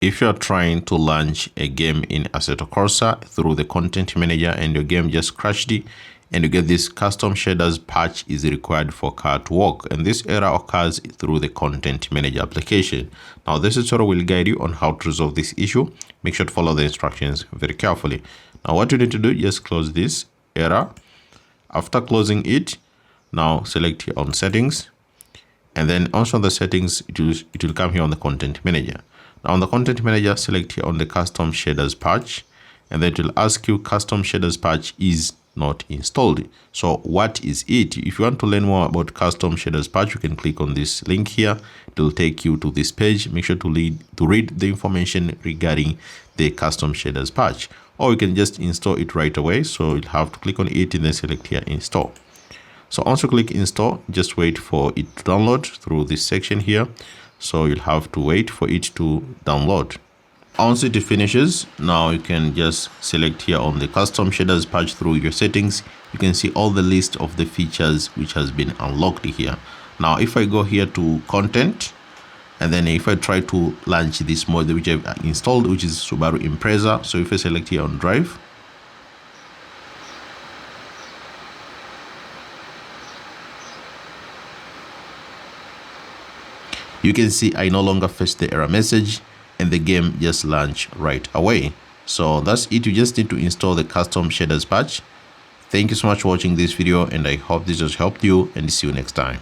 If you're trying to launch a game in Assetto Corsa through the content manager and your game just crashed and you get this custom shaders patch is required for car to work, and this error occurs through the content manager application. Now this tutorial will guide you on how to resolve this issue. Make sure to follow the instructions very carefully. Now what you need to do, just close this error. After closing it, now select here on settings, and then also on the settings it will come here on the content manager. Now on the content manager, select here on the custom shaders patch, and then it will ask you custom shaders patch is not installed. So what is it? If you want to learn more about custom shaders patch, you can click on this link here. It will take you to this page. Make sure to read the information regarding the custom shaders patch, or you can just install it right away. So you'll have to click on it and then select here install. So once you click install, just wait for it to download through this section here. So you'll have to wait for it to download. Once it finishes, now you can just select here on the custom shaders patch through your settings. You can see all the list of the features which has been unlocked here. Now if I go here to content, and then if I try to launch this model which I've installed, which is Subaru Impreza, so if I select here on drive, you can see I no longer face the error message and the game just launched right away. So that's it. You just need to install the custom shaders patch. Thank you so much for watching this video, and I hope this has helped you, and see you next time.